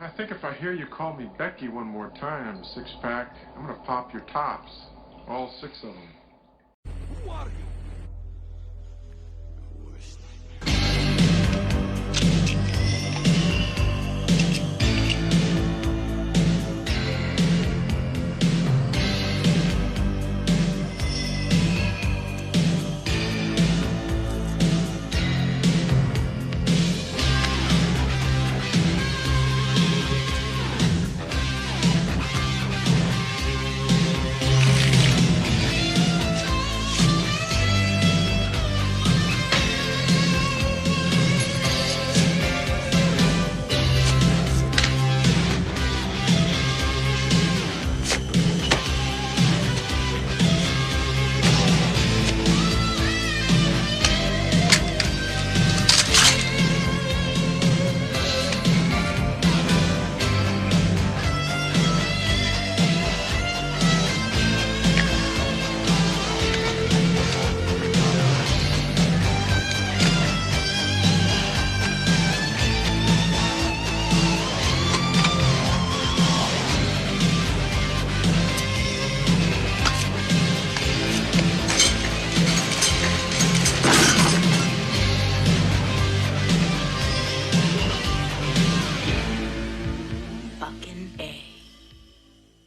I think if I hear you call me Becky one more time, six-pack, I'm gonna pop your tops. All six of them. Who are you?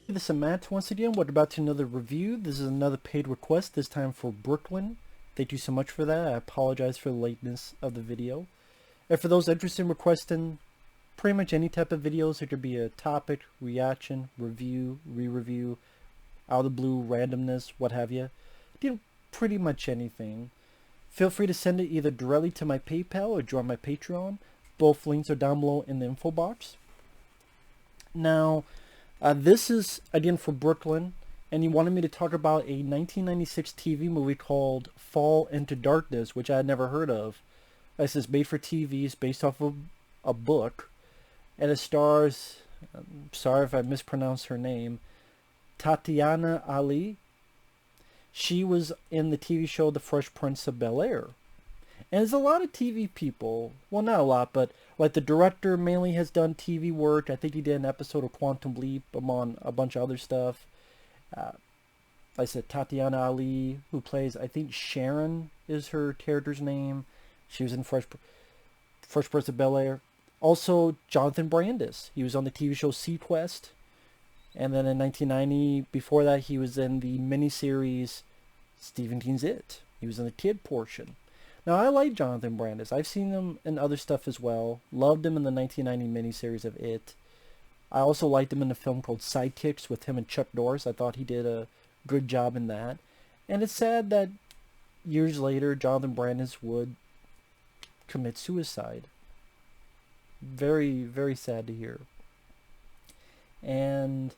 This is Matt once again. We're about to another review. This is another paid request, this time for Brooklin. Thank you so much for that. I apologize for the lateness of the video. And for those interested in requesting pretty much any type of videos, it could be a topic, reaction, review, re-review, out of the blue, randomness, what have you. Pretty much anything. Feel free to send it either directly to my PayPal or join my Patreon. Both links are down below in the info box. Now, this is, again, for Brooklin, and he wanted me to talk about a 1996 TV movie called Fall into Darkness, which I had never heard of. This is made for TV, it's based off of a book, and it stars, I'm sorry if I mispronounced her name, Tatiana Ali. She was in the TV show The Fresh Prince of Bel-Air. And there's a lot of TV people, well, not a lot, but like the director mainly has done TV work. I think he did an episode of Quantum Leap among a bunch of other stuff. Like I said, Tatiana Ali, who plays, I think Sharon is her character's name. She was in Fresh Prince of Bel-Air. Also, Jonathan Brandis. He was on the TV show Sequest. And then in 1990, before that, he was in the miniseries Stephen King's It. He was in the kid portion. Now, I like Jonathan Brandis. I've seen him in other stuff as well. Loved him in the 1990 miniseries of It. I also liked him in a film called Sidekicks with him and Chuck Norris. I thought he did a good job in that. And it's sad that years later, Jonathan Brandis would commit suicide. Very, very sad to hear. And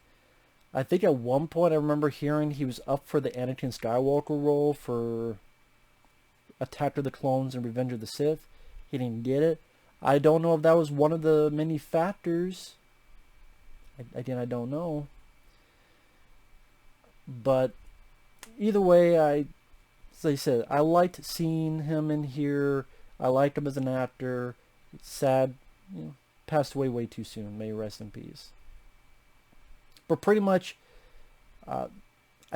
I think at one point I remember hearing he was up for the Anakin Skywalker role for Attack of the Clones and Revenge of the Sith. He didn't get it. I don't know if that was one of the many factors. Again, I don't know. But either way, as I said, I liked seeing him in here. I liked him as an actor. It's sad, passed away way too soon. May he rest in peace. But pretty much, I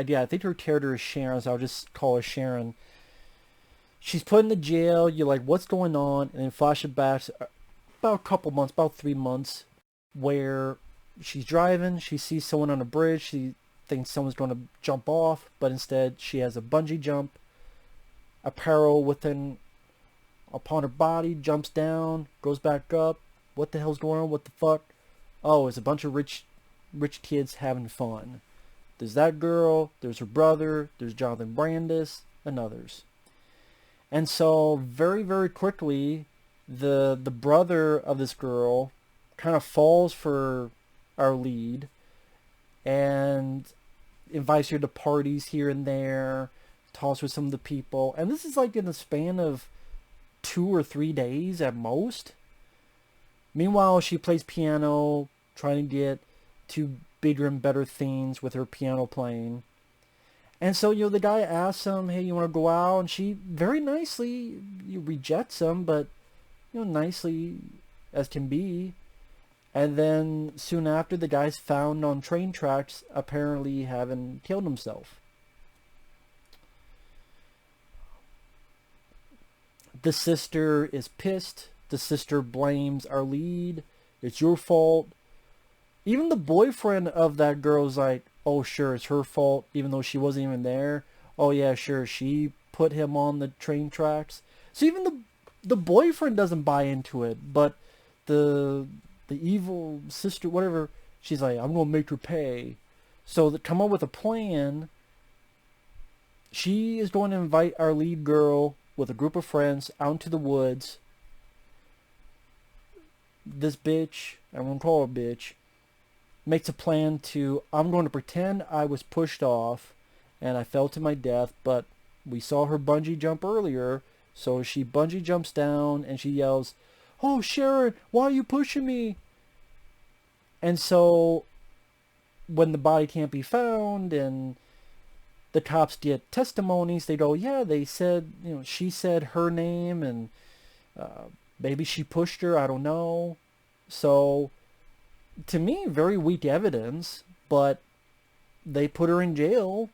think her character is Sharon, so I'll just call her Sharon. She's put in the jail. You're like, what's going on? And then flashbacks about a couple months, about 3 months, where she's driving. She sees someone on a bridge. She thinks someone's going to jump off, but instead she has a bungee jump. Apparel upon her body, jumps down, goes back up. What the hell's going on? What the fuck? Oh, it's a bunch of rich kids having fun. There's that girl. There's her brother. There's Jonathan Brandis and others. And so very, very quickly, the brother of this girl kind of falls for our lead and invites her to parties here and there, talks with some of the people. And this is like in the span of 2 or 3 days at most. Meanwhile, she plays piano, trying to get to bigger and better things with her piano playing. And so, the guy asks him, hey, you want to go out? And she very nicely rejects him, but, nicely as can be. And then soon after, the guy's found on train tracks, apparently having killed himself. The sister is pissed. The sister blames our lead. It's your fault. Even the boyfriend of that girl's like, oh sure, it's her fault, even though she wasn't even there. Oh yeah, sure, she put him on the train tracks. So even the boyfriend doesn't buy into it, but the evil sister, whatever, she's like, I'm gonna make her pay. So they come up with a plan. She is going to invite our lead girl with a group of friends out into the woods. This bitch, I'm gonna call her bitch, makes a plan to, I'm going to pretend I was pushed off and I fell to my death, but we saw her bungee jump earlier, so she bungee jumps down and she yells, oh Sharon, why are you pushing me? And so when the body can't be found and the cops get testimonies, they go, yeah, they said, she said her name and maybe she pushed her, I don't know. So to me, very weak evidence, but they put her in jail.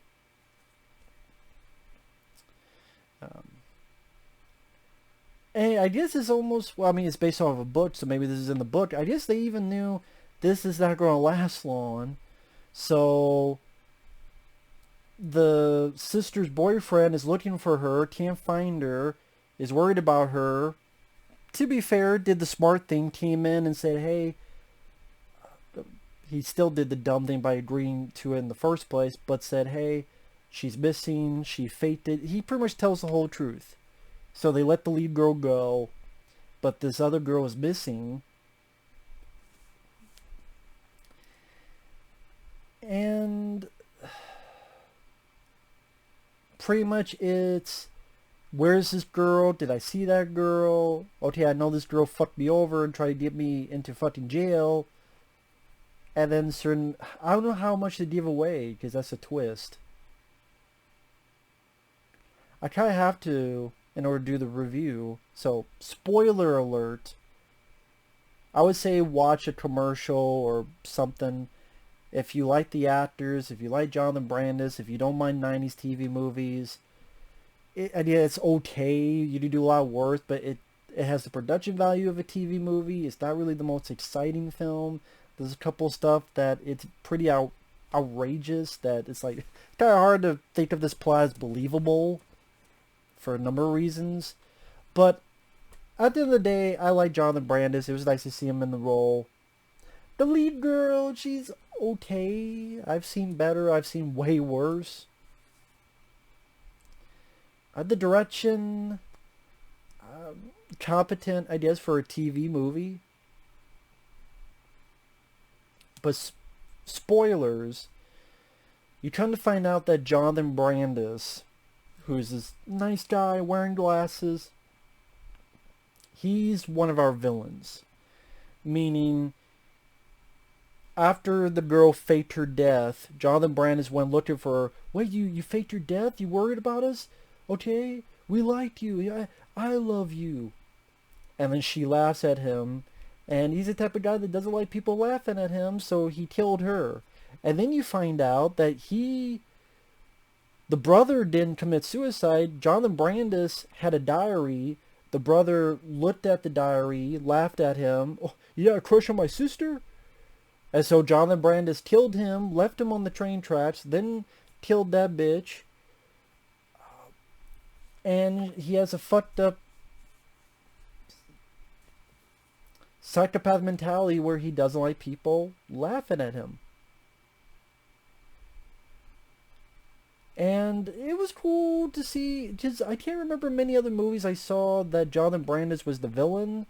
And I guess it's almost, well, I mean, it's based off of a book, so maybe this is in the book. I guess they even knew this is not going to last long. So the sister's boyfriend is looking for her, can't find her, is worried about her. To be fair, did the smart thing, came in and said, hey, he still did the dumb thing by agreeing to it in the first place, but said, hey, she's missing, she faked it. He pretty much tells the whole truth. So they let the lead girl go, but this other girl is missing. And pretty much it's, where's this girl? Did I see that girl? Okay, I know this girl fucked me over and tried to get me into fucking jail. And then certain, I don't know how much to give away, because that's a twist. I kind of have to in order to do the review. So, spoiler alert. I would say watch a commercial or something. If you like the actors, if you like Jonathan Brandis, if you don't mind 90s TV movies. It's okay. You do a lot of work, but it has the production value of a TV movie. It's not really the most exciting film. There's a couple stuff that it's pretty outrageous that it's like kind of hard to think of this plot as believable for a number of reasons. But at the end of the day, I like Jonathan Brandis. It was nice to see him in the role. The lead girl, she's okay. I've seen better. I've seen way worse. The direction, competent, I guess, for a TV movie. But spoilers, you come to find out that Jonathan Brandis, who's this nice guy wearing glasses, he's one of our villains. Meaning, after the girl faked her death, Jonathan Brandis went looking for her. Wait, you faked your death? You worried about us? Okay, we liked you. I love you. And then she laughs at him. And he's the type of guy that doesn't like people laughing at him, so he killed her. And then you find out that the brother didn't commit suicide. Jonathan Brandis had a diary. The brother looked at the diary, laughed at him. Oh, you got a crush on my sister? And so Jonathan Brandis killed him, left him on the train tracks, then killed that bitch. And he has a fucked up psychopath mentality where he doesn't like people laughing at him. And it was cool to see, because I can't remember many other movies I saw that Jonathan Brandis was the villain,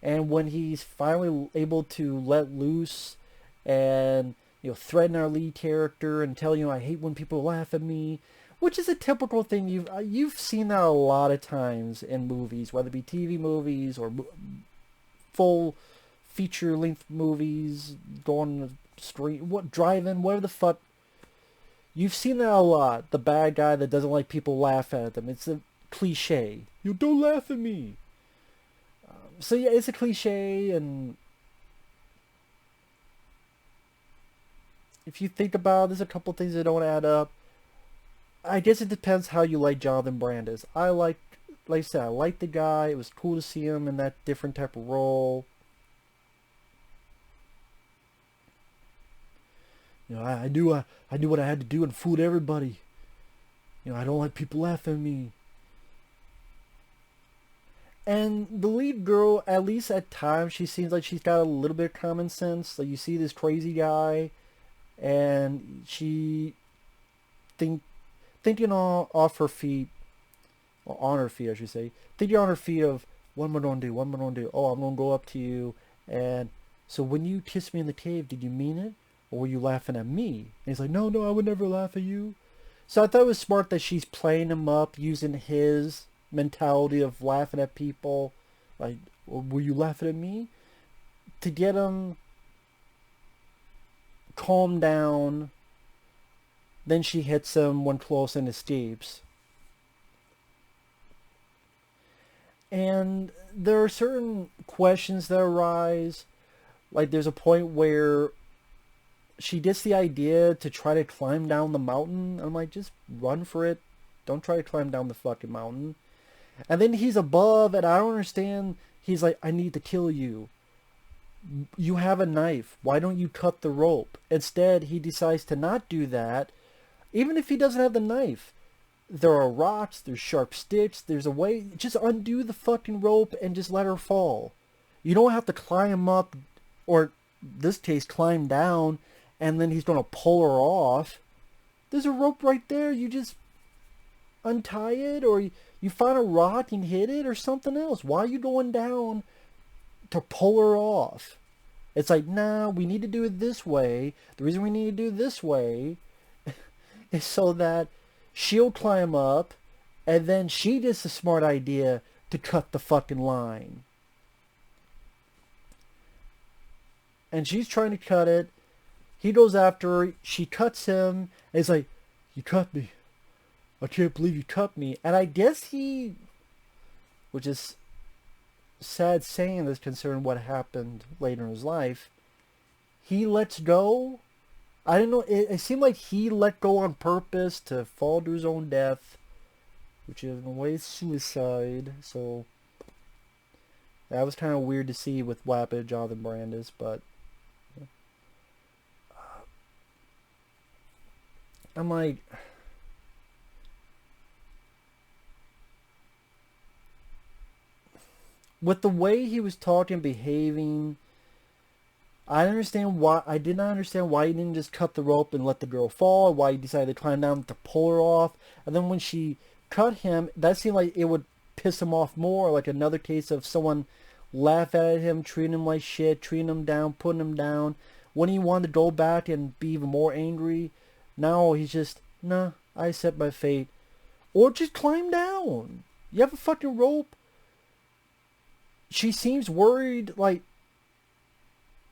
and when he's finally able to let loose and threaten our lead character and tell I hate when people laugh at me, which is a typical thing. You've seen that a lot of times in movies, whether it be TV movies or full feature-length movies, going on the street, drive-in, whatever the fuck. You've seen that a lot. The bad guy that doesn't like people laugh at them. It's a cliche. You don't laugh at me. So yeah, it's a cliche, and if you think about it, there's a couple things that don't add up. I guess it depends how you like Jonathan Brandis. Like I said, I like the guy. It was cool to see him in that different type of role. You know, I knew what I had to do and fooled everybody. You know, I don't like people laughing at me. And the lead girl, at least at times, she seems like she's got a little bit of common sense. Like, you see this crazy guy, and she thinking off her feet, or on her feet, I should say, thinking on her feet of, what am I going to do? What am I going to do? Oh, I'm going to go up to you, and so when you kissed me in the cave, did you mean it? Or were you laughing at me? And he's like, no, I would never laugh at you. So I thought it was smart that she's playing him up, using his mentality of laughing at people. Like, were you laughing at me? To get him calmed down. Then she hits him when close and escapes. And there are certain questions that arise. Like, there's a point where she gets the idea to try to climb down the mountain. I'm like, just run for it. Don't try to climb down the fucking mountain. And then he's above, and I don't understand. He's like, I need to kill you. You have a knife. Why don't you cut the rope? Instead, he decides to not do that. Even if he doesn't have the knife. There are rocks, there's sharp sticks, there's a way. Just undo the fucking rope and just let her fall. You don't have to climb up, or in this case, climb down, and then he's going to pull her off. There's a rope right there. You just untie it, or you find a rock and hit it, or something else. Why are you going down to pull her off? It's like, nah, we need to do it this way. The reason we need to do it this way is so that she'll climb up, and then she gets the smart idea to cut the fucking line. And she's trying to cut it. He goes after her. She cuts him. And he's like, you cut me. I can't believe you cut me. And I guess he, which is sad saying this considering what happened later in his life, he lets go. I don't know. It seemed like he let go on purpose to fall to his own death, which is in a way suicide. So that was kind of weird to see with what happened to Jonathan Brandis, but I'm like, with the way he was talking, behaving, I understand why. I did not understand why he didn't just cut the rope and let the girl fall. Why he decided to climb down to pull her off. And then when she cut him, that seemed like it would piss him off more. Like another case of someone laugh at him, treating him like shit, treating him down, putting him down. When he wanted to go back and be even more angry, now he's just, nah, I accept my fate. Or just climb down. You have a fucking rope. She seems worried, like,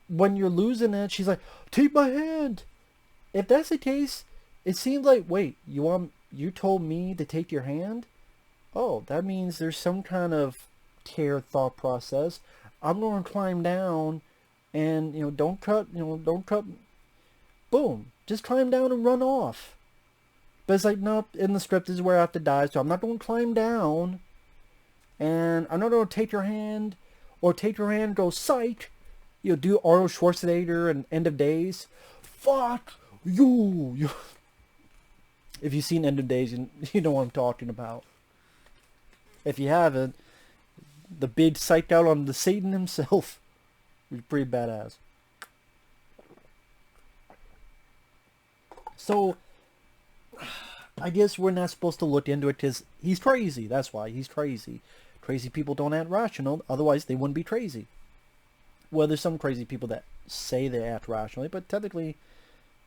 when you're losing it, she's like, take my hand. If that's the case, it seems like, wait, you told me to take your hand? Oh, that means there's some kind of care thought process. I'm going to climb down and, don't cut, boom, just climb down and run off. But it's like, nope, in the script this is where I have to die, so I'm not going to climb down, and I'm not going to take your hand, or take your hand and go, psych. Do Arnold Schwarzenegger and End of Days. Fuck you. If you've seen End of Days, you know what I'm talking about. If you haven't, the big psych out on the Satan himself was pretty badass. So, I guess we're not supposed to look into it because he's crazy. That's why he's crazy. Crazy people don't act rational. Otherwise, they wouldn't be crazy. Well, there's some crazy people that say they act rationally, but technically,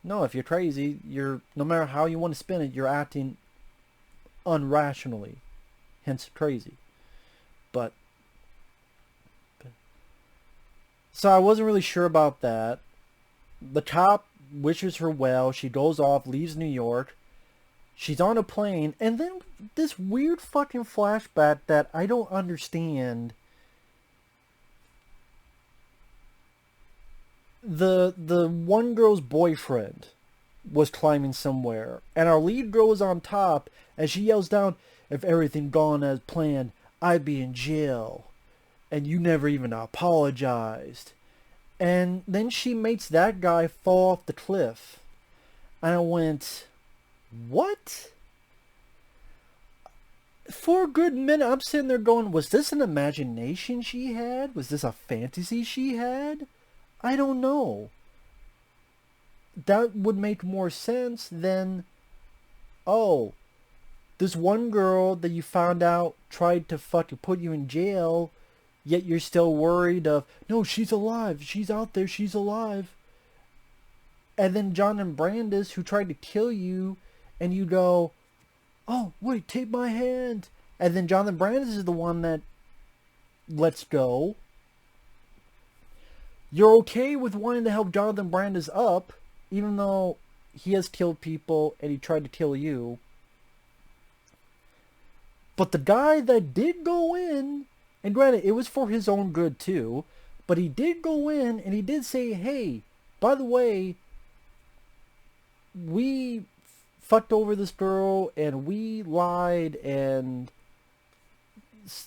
no, if you're crazy, no matter how you want to spin it, you're acting unrationally. Hence, crazy. So I wasn't really sure about that. The cop wishes her well. She goes off, leaves New York. She's on a plane, and then this weird fucking flashback that I don't understand. The one girl's boyfriend, was climbing somewhere, and our lead girl was on top, and she yells down, "If everything gone as planned, I'd be in jail, and you never even apologized." And then she makes that guy fall off the cliff. And I went, what? For a good minute, I'm sitting there going, was this an imagination she had? Was this a fantasy she had? I don't know. That would make more sense than, oh, this one girl that you found out tried to fucking put you in jail, yet you're still worried of, no, she's alive, she's out there, she's alive. And then Jonathan Brandis, who tried to kill you, and you go, oh, wait, take my hand. And then Jonathan Brandis is the one that lets go. You're okay with wanting to help Jonathan Brandis up, even though he has killed people and he tried to kill you. But the guy that did go in, and granted, it was for his own good too, but he did go in and he did say, hey, by the way, we fucked over this girl and we lied and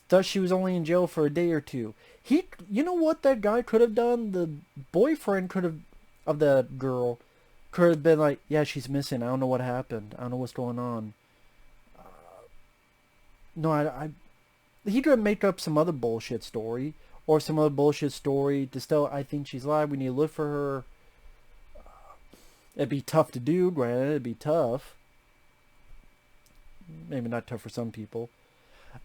thus she was only in jail for a day or two. You know what that guy could have done? The boyfriend could have, of the girl, could have been like, yeah, she's missing. I don't know what happened. I don't know what's going on. No, he could make up some other bullshit story, or some other bullshit story to still, I think she's alive, we need to look for her. It'd be tough to do, granted, it'd be tough. Maybe not tough for some people.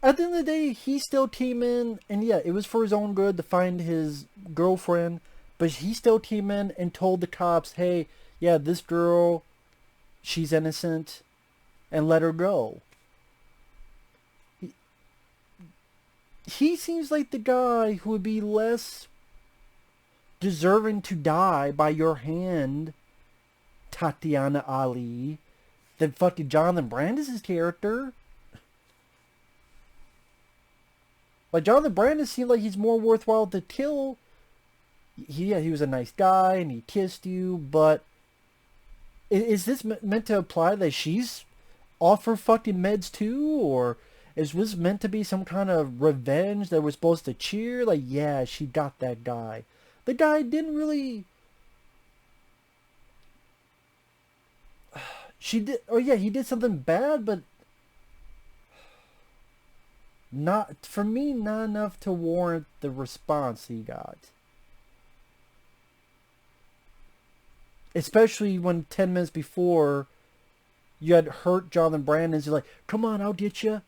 At the end of the day, he still came in, and yeah, it was for his own good to find his girlfriend, but he still came in and told the cops, hey, yeah, this girl, she's innocent, and let her go. He seems like the guy who would be less deserving to die by your hand, Tatiana Ali, than fucking Jonathan Brandis' character. Like, Jonathan Brandis seemed like he's more worthwhile to kill. He was a nice guy and he kissed you, but is this meant to imply that she's off her fucking meds too? Or is this meant to be some kind of revenge that we're supposed to cheer? Like, yeah, she got that guy. The guy didn't really... She did... Oh, yeah, he did something bad, but... Not... For me, not enough to warrant the response he got. Especially when 10 minutes before, you had hurt Jonathan Brandis. You're like, come on, I'll get you.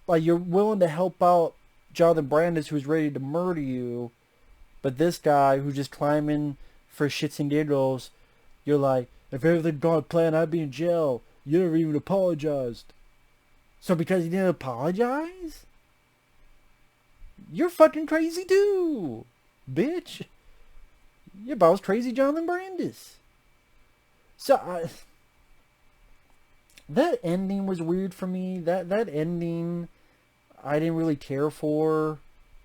Like, you're willing to help out Jonathan Brandis, who's ready to murder you, but this guy who's just climbing for shits and giggles, you're like, if everything gone planned, I'd be in jail. You never even apologized. So because you didn't apologize, you're fucking crazy too, bitch. You're about as crazy Jonathan Brandis. So that ending was weird for me. That ending, I didn't really care for.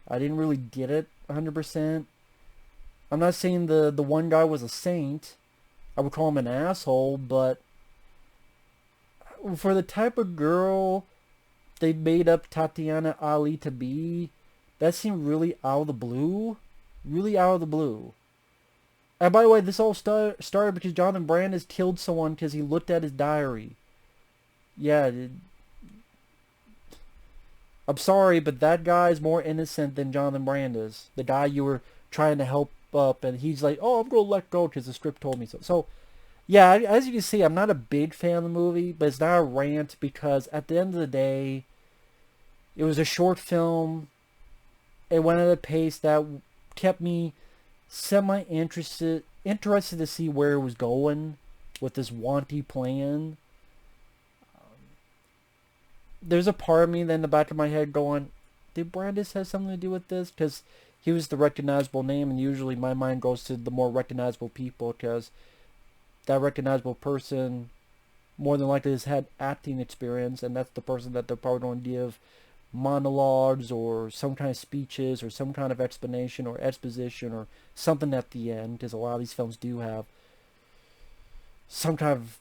I didn't really get it 100%. I'm not saying the one guy was a saint. I would call him an asshole, but for the type of girl they made up Tatiana Ali to be, that seemed really out of the blue. Really out of the blue. And by the way, this all started because Jonathan Brandis killed someone because he looked at his diary. Yeah, I'm sorry, but that guy is more innocent than Jonathan Brandis. The guy you were trying to help up, and he's like, oh, I'm going to let go because the script told me so. So, yeah, as you can see, I'm not a big fan of the movie, but it's not a rant because at the end of the day, it was a short film. It went at a pace that kept me semi-interested to see where it was going with this wanty plan. There's a part of me then in the back of my head going, did Brandis have something to do with this? Because he was the recognizable name, and usually my mind goes to the more recognizable people, because that recognizable person more than likely has had acting experience, and that's the person that they're probably going to give monologues or some kind of speeches or some kind of explanation or exposition or something at the end, because a lot of these films do have some kind of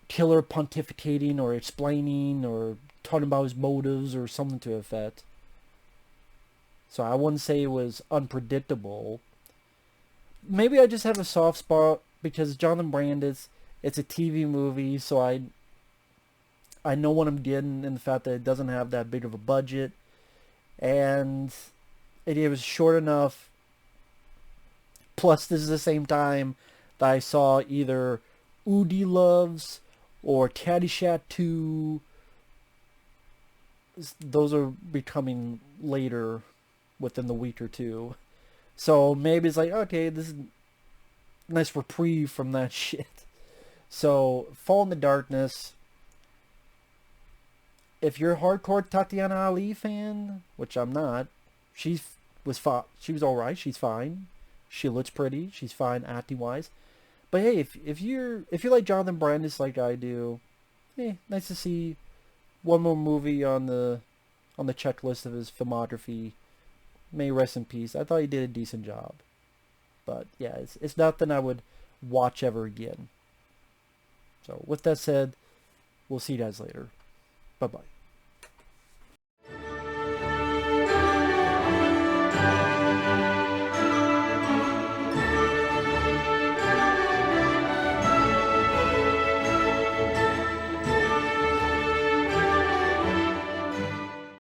killer pontificating or explaining or talking about his motives or something to effect. So I wouldn't say it was unpredictable. Maybe I just have a soft spot because Jonathan Brandis, it's a TV movie, so I know what I'm getting in the fact that it doesn't have that big of a budget, and it was short enough. Plus, this is the same time that I saw either Udi Loves or Caddyshack 2. Those are becoming later within the week or two. So maybe it's like, okay, this is a nice reprieve from that shit. So, Fall in the Darkness. If you're a hardcore Tatiana Ali fan, which I'm not, she was alright. She's fine. She looks pretty. She's fine acting wise. But hey, if you like Jonathan Brandis like I do, hey, nice to see one more movie on the checklist of his filmography. May rest in peace. I thought he did a decent job. But yeah, it's nothing I would watch ever again. So with that said, we'll see you guys later. Bye bye.